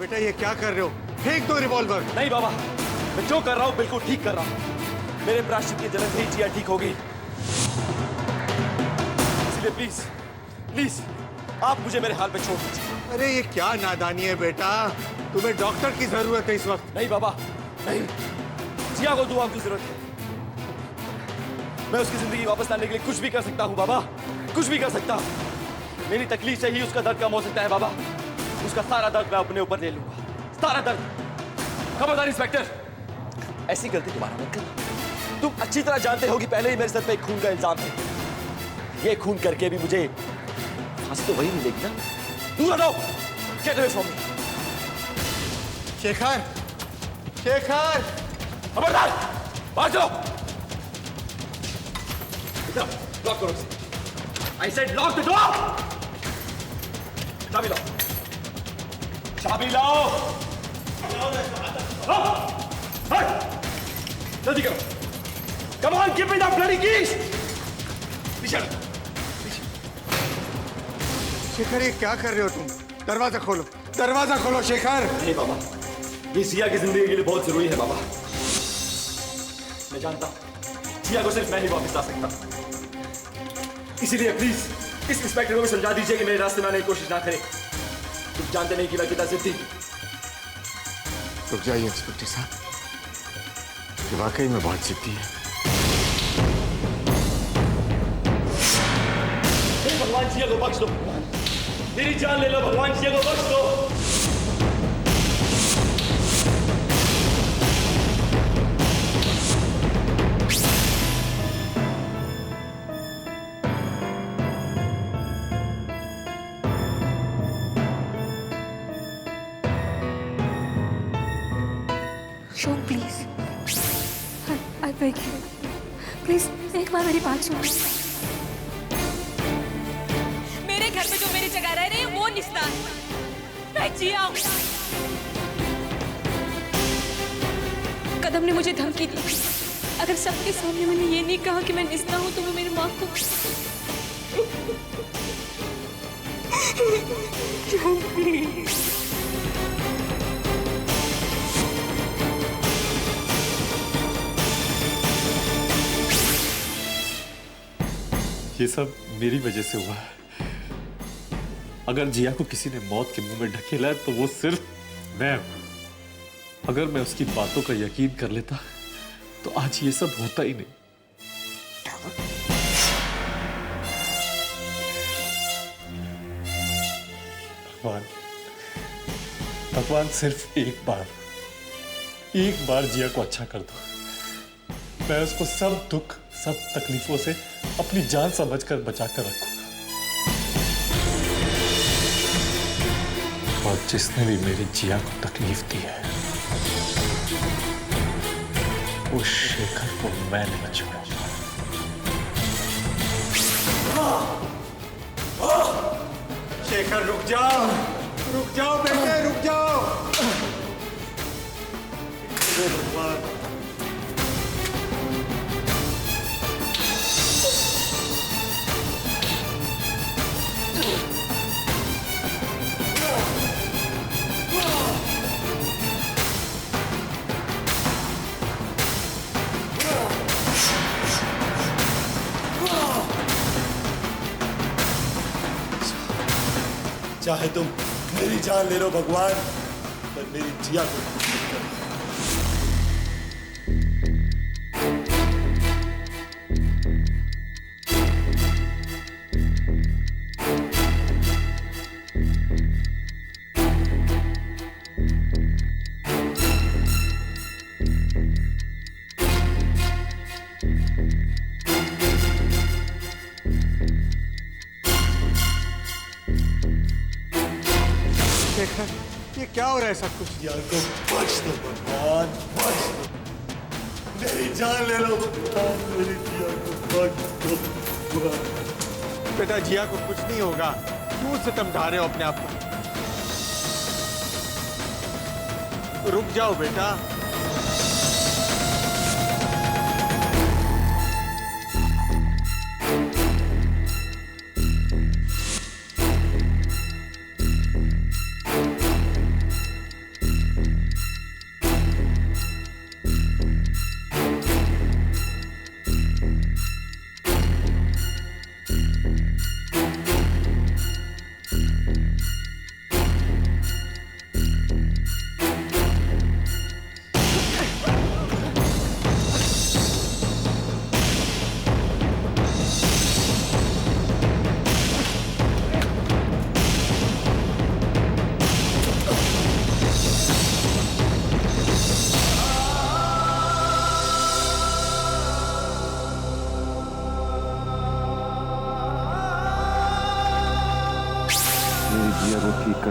बेटा ये क्या कर रहे हो? फेंक दो रिवॉल्वर। नहीं बाबा, मैं जो कर रहा हूँ बिल्कुल ठीक कर रहा हूँ। मेरे प्रायश्चित की जलन से ही जिया ठीक होगी। इसलिए प्लीज प्लीज आप मुझे मेरे हाल पे छोड़ दीजिए। अरे ये क्या नादानी है बेटा, तुम्हें डॉक्टर की जरूरत है इस वक्त। नहीं बाबा नहीं, जिया को दुआ की जरूरत है। मैं उसकी जिंदगी वापस लाने के लिए कुछ भी कर सकता हूँ बाबा, कुछ भी कर सकता हूँ। मेरी तकलीफ से ही उसका दर्द कम हो सकता है बाबा। उसका सारा दर्द मैं अपने ऊपर ले लूंगा, सारा दर्द। खबरदार इंस्पेक्टर, ऐसी गलती दोबारा मत करना। तुम अच्छी तरह जानते हो कि पहले ही मेरे सर पे खून का इल्जाम है। ये खून करके भी मुझे फांसी तो वही मिलेगी ना। दूर हटो, get away from me. Shekhar, Shekhar, खबरदार, बाहर चलो। लॉक करो इसे। I said lock the door! चाबी लाओ, चाबी लाओ। जल्दी करो। Come on, give me the bloody keys. पीछे। शेखर ये क्या कर रहे हो तुम? दरवाजा खोलो, दरवाजा खोलो शेखर। नहीं बाबा, ये जिया की जिंदगी के लिए बहुत जरूरी है बाबा। मैं जानता हूं जिया को सिर्फ मैं ही वापस ला सकता। इसीलिए प्लीज इस इंस्पेक्टर को भी समझा दीजिए कि मेरे रास्ते में आने की कोशिश ना करे। तुम जानते नहीं कि मैं कितना जिद्दी। रुक जाइए इंस्पेक्टर साहब, ये वाकई में बहुत जिद्दी है। भगवान जिया को बख्श दो, मेरी जान ले लो। भगवान जिया को बख्श दो। Shown please, I beg you, please एक बार मेरी बात सुनो। मेरे घर में जो मेरी जगह रह रही है वो निस्ता है, मैं जिया हूं। कदम ने मुझे धमकी दी, अगर सबके सामने मैंने ये नहीं कहा कि मैं निस्ता हूं तो वो मेरी माँ को ये सब मेरी वजह से हुआ है। अगर जिया को किसी ने मौत के मुंह में ढकेला है तो वो सिर्फ मैं हूं। अगर मैं उसकी बातों का यकीन कर लेता तो आज ये सब होता ही नहीं। भगवान, भगवान सिर्फ एक बार जिया को अच्छा कर दो। मैं उसको सब दुख सब तकलीफों से अपनी जान समझकर बचाकर रखूंगा। और जिसने भी मेरी जिया को तकलीफ दी है उस शेखर को मैं नहीं छोड़ूंगा। शेखर रुक जाओ बेटे, रुक जाओ। भगवान, चाहे तुम मेरी जान ले लो भगवान, पर मेरी जिया को ये क्या हो रहा है सब कुछ? जिया को बख्श दो भगवान, बख्श दो। मेरी जान ले लो भगवान, मेरी जिया को बख्श दो भगवान। बेटा जिया को कुछ नहीं होगा, क्यों सितम ढा रहे हो अपने आप पर? रुक जाओ बेटा।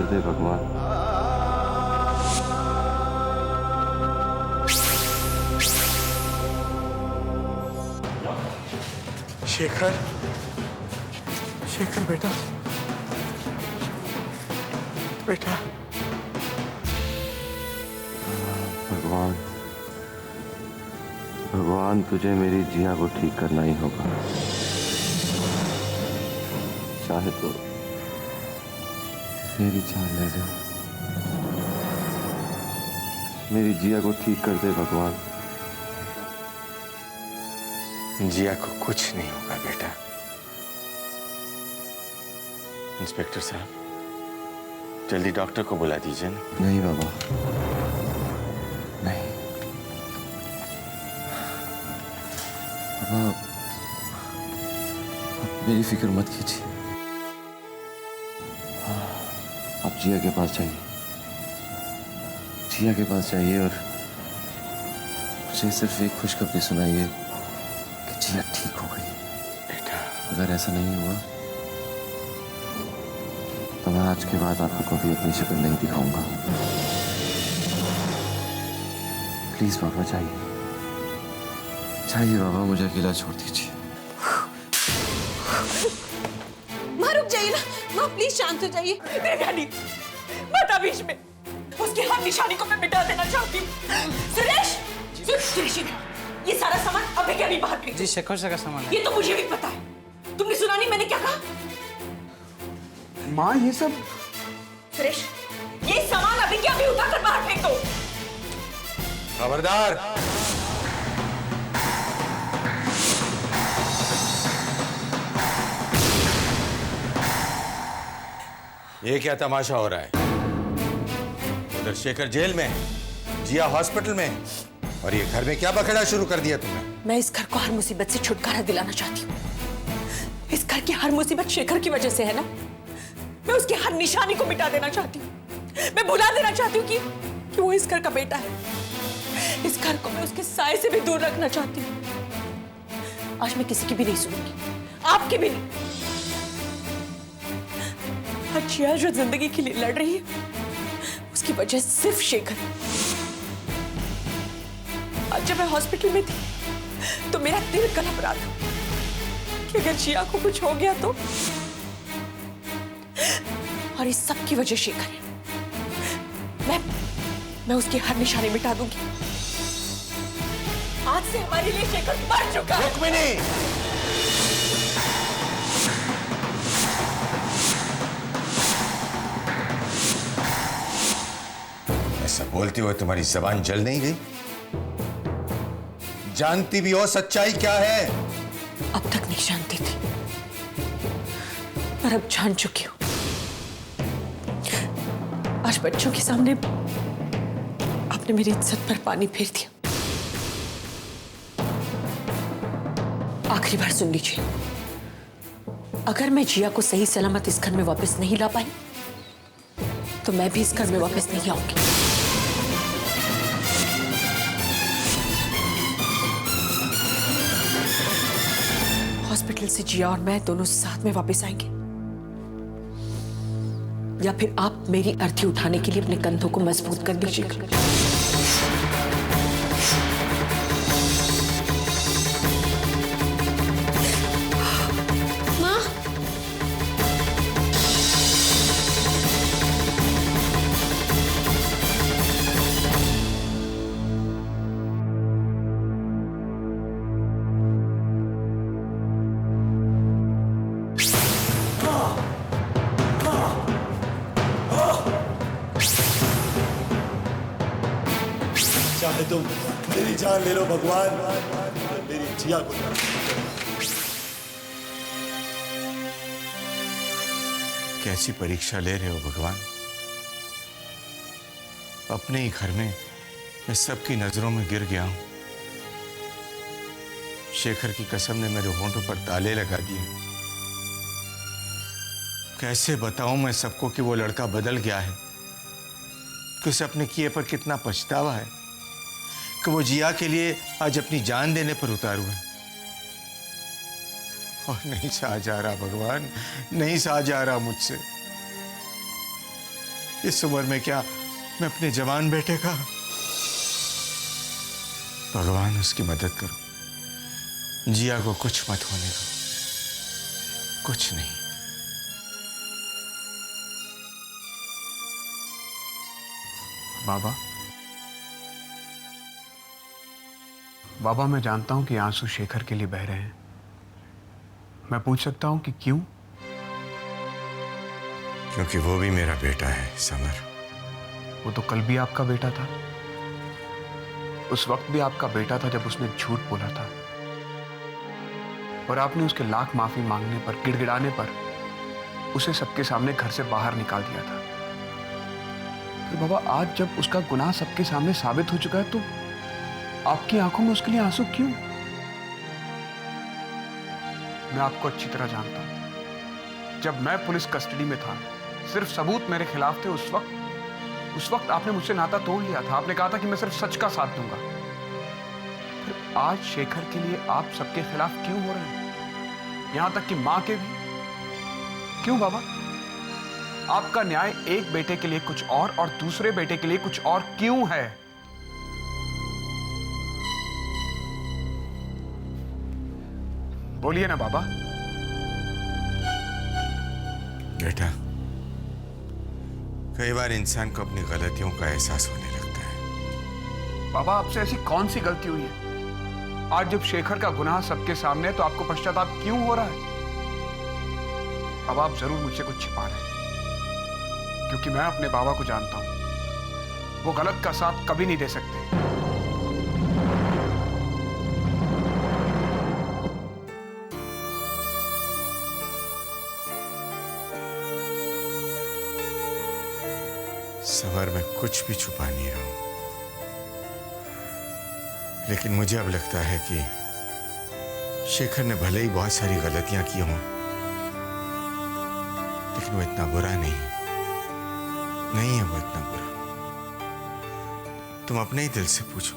दे भगवान। शेखर, शेखर बेटा, बेटा। भगवान, भगवान तुझे मेरी जिया को ठीक करना ही होगा, चाहे तो मेरी जान ले ले, मेरी जिया को ठीक कर दे भगवान। जिया को कुछ नहीं होगा बेटा। इंस्पेक्टर साहब, जल्दी डॉक्टर को बुला दीजिए ना। नहीं बाबा, नहीं बाबा, आप मेरी फिक्र मत कीजिए। आप जिया के पास जाइए, जिया के पास जाइए और मुझे सिर्फ एक खुशखबरी सुनाइए कि जिया ठीक हो गई। बेटा, अगर ऐसा नहीं हुआ तो मैं आज के बाद आपको कभी अपनी शक्ल नहीं दिखाऊंगा। प्लीज बाबा जाइए, जाइए बाबा, मुझे अकेला छोड़ दीजिए। माँ रुक जाइए ना, माँ प्लीज शांत हो जाइए। मेरे गाड़ी मत बीच में, उसकी हर निशानी को मैं मिटा देना चाहती हूँ। सुरेश, सुरेश, ये सारा सामान अभी के अभी बाहर फेंको। जी शेखर सर का सामान है। ये तो मुझे भी पता है, तुमने सुना नहीं मैंने क्या कहा? माँ ये सब। सुरेश, ये सामान अभी के अभी उठाकर बाहर फेंक दो। खबरदार। ये क्या तमाशा हो रहा है? उधर शेखर जेल में, जिया हॉस्पिटल में, और ये घर में क्या बखेड़ा शुरू कर दिया तुमने? मैं इस घर को हर मुसीबत से छुटकारा दिलाना चाहती हूँ। इस घर की हर मुसीबत शेखर की वजह से है ना। मैं उसकी हर निशानी को मिटा देना चाहती हूँ। मैं भुला देना चाहती हूँ कि वो इस घर का बेटा है। इस घर को मैं उसके साए से भी दूर रखना चाहती हूँ। आज मैं किसी की भी नहीं सुनूंगी, आपकी भी नहीं। आज जिया जो जिंदगी के लिए लड़ रही है, उसकी वजह सिर्फ शेखर है। आज जब मैं हॉस्पिटल में थी तो मेरा दिल कलप रहा था कि अगर जिया को कुछ हो गया तो। और इस सब की वजह शेखर है। मैं उसकी हर निशानी मिटा दूंगी। आज से हमारे लिए शेखर मर चुका है। रुक्मिणी, ऐसा बोलते हुए तुम्हारी जबान जल नहीं गई? जानती भी हो सच्चाई क्या है? अब तक नहीं जानती थी, पर अब जान चुकी हूं। आज बच्चों के सामने आपने मेरी इज्जत पर पानी फेर दिया। आखिरी बार सुन लीजिए, अगर मैं जिया को सही सलामत इस घर में वापस नहीं ला पाई तो मैं भी इस घर में वापस नहीं आऊंगी। हॉस्पिटल से जिया और मैं दोनों साथ में वापस आएंगे, या फिर आप मेरी अर्थी उठाने के लिए अपने कंधों को मजबूत कर दीजिएगा। माँ, चाहे तुम मेरी जान ले लो भगवान, मेरी जिया को। कैसी परीक्षा ले रहे हो भगवान? अपने ही घर में मैं सबकी नजरों में गिर गया हूं। शेखर की कसम ने मेरे होंठों पर ताले लगा दिए। कैसे बताऊं मैं सबको कि वो लड़का बदल गया है, कि उसे अपने किए पर कितना पछतावा है, कि वो जिया के लिए आज अपनी जान देने पर उतारू है। और नहीं सहा जा रहा भगवान, नहीं सहा जा रहा मुझसे। इस उम्र में क्या मैं अपने जवान बेटे का? भगवान उसकी मदद करो, जिया को कुछ मत होने दो, कुछ नहीं। बाबा, बाबा मैं जानता हूं कि आंसू शेखर के लिए बह रहे हैं। मैं पूछ सकता हूं कि क्यों? क्योंकि वो भी मेरा बेटा है समर। वो तो कल भी आपका बेटा था, उस वक्त भी आपका बेटा था जब उसने झूठ बोला था, और आपने उसके लाख माफी मांगने पर, गिड़गिड़ाने पर उसे सबके सामने घर से बाहर निकाल दिया था। फिर बाबा आज जब उसका गुनाह सबके सामने साबित हो चुका है तो आपकी आंखों में उसके लिए आंसू क्यों? मैं आपको अच्छी तरह जानता हूं। जब मैं पुलिस कस्टडी में था, सिर्फ सबूत मेरे खिलाफ थे, उस वक्त आपने मुझसे नाता तोड़ लिया था। आपने कहा था कि मैं सिर्फ सच का साथ दूंगा। फिर आज शेखर के लिए आप सबके खिलाफ क्यों हो रहे हैं, यहां तक कि मां के भी? क्यों बाबा? आपका न्याय एक बेटे के लिए कुछ और दूसरे बेटे के लिए कुछ और क्यों है? बोलिए ना बाबा। बेटा, कई बार इंसान को अपनी गलतियों का एहसास होने लगता है। बाबा आपसे ऐसी कौन सी गलती हुई है? आज जब शेखर का गुनाह सबके सामने है तो आपको पश्चाताप क्यों हो रहा है? बाबा आप जरूर मुझसे कुछ छिपा रहे हैं, क्योंकि मैं अपने बाबा को जानता हूं। वो गलत का साथ कभी नहीं दे सकते। समर, मैं कुछ भी छुपा नहीं रहा हूं, लेकिन मुझे अब लगता है कि शेखर ने भले ही बहुत सारी गलतियां की हों, लेकिन वो इतना बुरा नहीं है वो इतना बुरा। तुम अपने ही दिल से पूछो,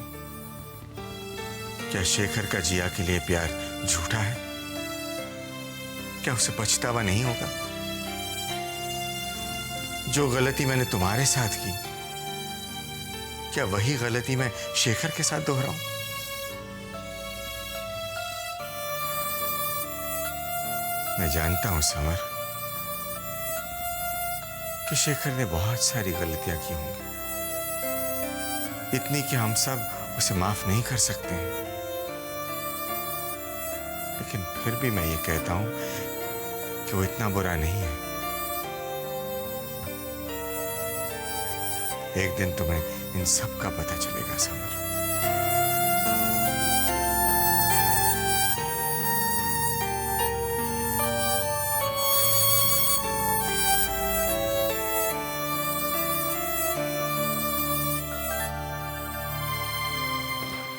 क्या शेखर का जिया के लिए प्यार झूठा है? क्या उसे पछतावा नहीं होगा? जो गलती मैंने तुम्हारे साथ की, क्या वही गलती मैं शेखर के साथ दोहराऊं? मैं जानता हूं समर कि शेखर ने बहुत सारी गलतियां की होंगी, इतनी कि हम सब उसे माफ नहीं कर सकते हैं। लेकिन फिर भी मैं ये कहता हूं कि वो इतना बुरा नहीं है। एक दिन तुम्हें इन सब का पता चलेगा समर।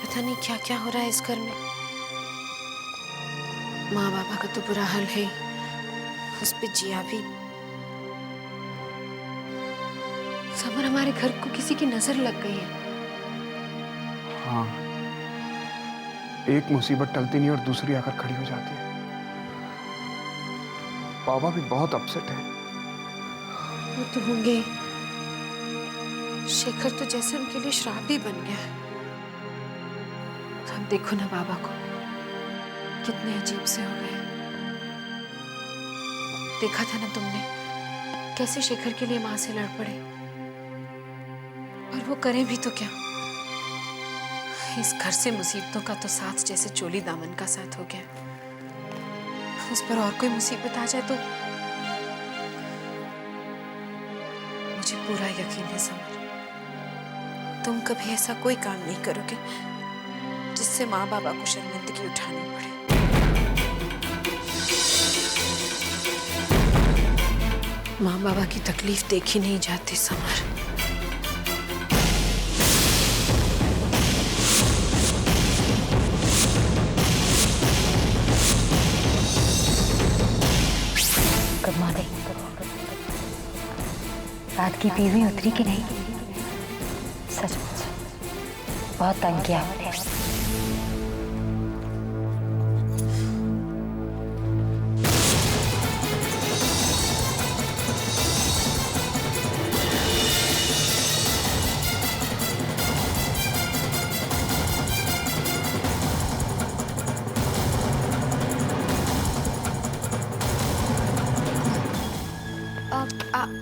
पता नहीं क्या क्या हो रहा है इस घर में। माँ बाबा का तो बुरा हाल है, उस पे जिया भी। समर, हमारे घर को किसी की नजर लग गई है। हाँ, एक मुसीबत टलती नहीं और दूसरी आकर खड़ी हो जाती है। बाबा भी बहुत अपसेट है। वो तो होंगे, शेखर तो जैसे उनके लिए श्राप ही बन गया है। अब देखो ना बाबा को, कितने अजीब से हो गए। देखा था ना तुमने, कैसे शेखर के लिए मां से लड़ पड़े। और वो करें भी तो क्या, इस घर से मुसीबतों का तो साथ जैसे चोली दामन का साथ हो गया। उस पर और कोई मुसीबत आ जाए तो मुझे पूरा यकीन है समर, तुम कभी ऐसा कोई काम नहीं करोगे जिससे माँ बाबा को शर्मिंदगी उठानी पड़े। माँ बाबा की तकलीफ देखी नहीं जाती समर। Good morning. रात की पीवी उतरी कि नहीं? सचमुच बहुत तंग किया आपने।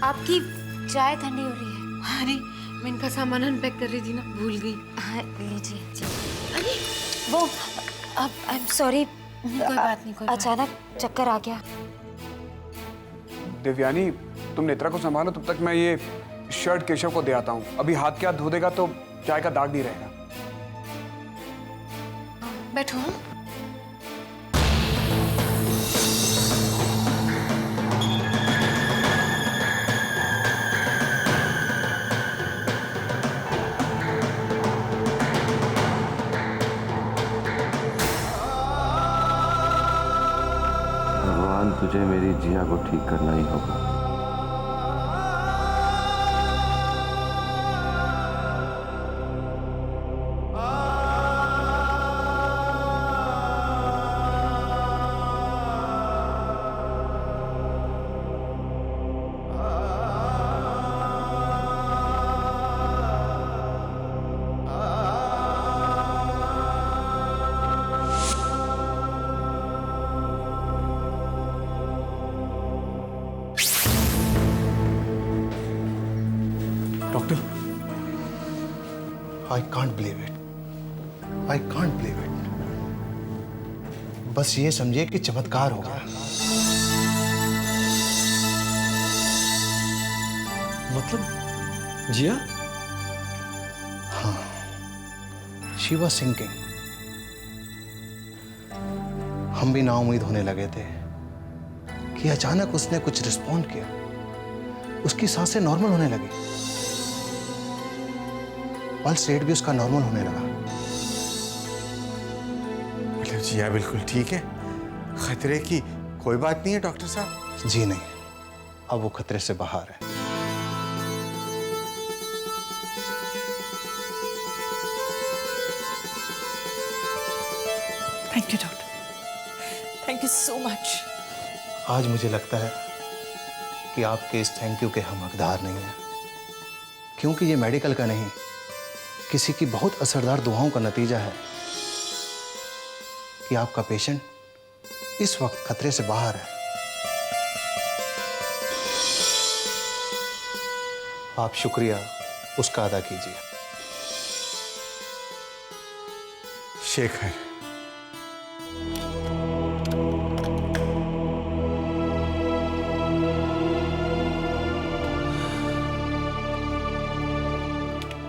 आपकी चाय ठंडी हो रही है। अरे मैं इनका सामान अनपैक कर रही थी ना, भूल गई। हाँ लीजिए जी। अरे वो अब आई एम सॉरी, कोई बात नहीं, कोई बात। अचानक चक्कर आ गया। देवयानी, तुम नेत्रा को संभालो, तब तक मैं ये शर्ट केशव को दे आता हूँ। अभी हाथ के हाथ धो देगा तो चाय का दाग नहीं रहेगा। बैठो। भगवान, तुझे मेरी जिया को ठीक करना ही होगा। Doctor, I can't believe it, I can't believe it. बस ये समझिए कि चमत्कार हो गया। मतलब जिया? हाँ, शी वॉज सिंकिंग। हम भी नाउम्मीद होने लगे थे कि अचानक उसने कुछ रिस्पॉन्ड किया, उसकी सांसें नॉर्मल होने लगी, पल्स रेट भी उसका नॉर्मल होने लगा। मतलब जिया बिल्कुल ठीक है, खतरे की कोई बात नहीं है डॉक्टर साहब? जी नहीं, अब वो खतरे से बाहर है। Thank you doctor, thank you so much. आज मुझे लगता है कि आपके इस थैंक यू के हम हकदार नहीं हैं, क्योंकि ये मेडिकल का नहीं, किसी की बहुत असरदार दुआओं का नतीजा है कि आपका पेशेंट इस वक्त खतरे से बाहर है। आप शुक्रिया उसका अदा कीजिए। शेखर,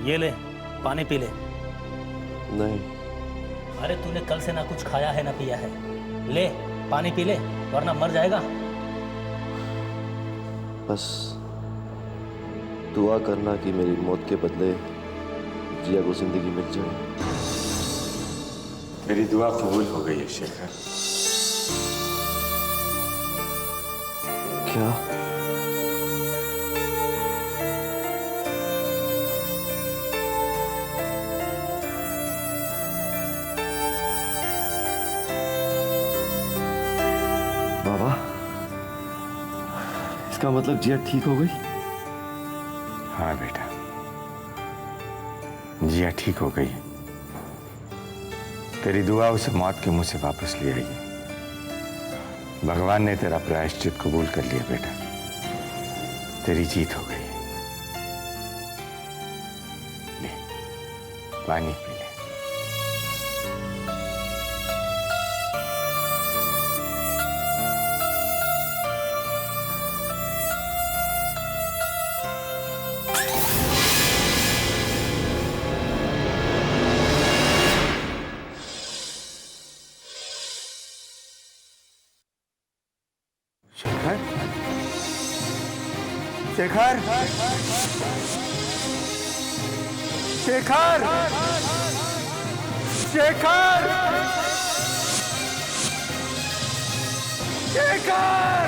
ये ले, पानी पी ले। नहीं। अरे तूने कल से ना कुछ खाया है ना पिया है, ले पानी पी ले, वरना मर जाएगा। बस दुआ करना कि मेरी मौत के बदले जिया को जिंदगी मिल जाए। मेरी दुआ कबूल हो गई है शेखर। क्या? बाबा, इसका मतलब जिया ठीक हो गई? हाँ बेटा, जिया ठीक हो गई। तेरी दुआ उसे मौत के मुंह से वापस ले आई है। भगवान ने तेरा प्रायश्चित कबूल कर लिया बेटा, तेरी जीत हो गई। ले, पानी पी ले। शेखर, शेखर, शेखर, शेखर, शेखर।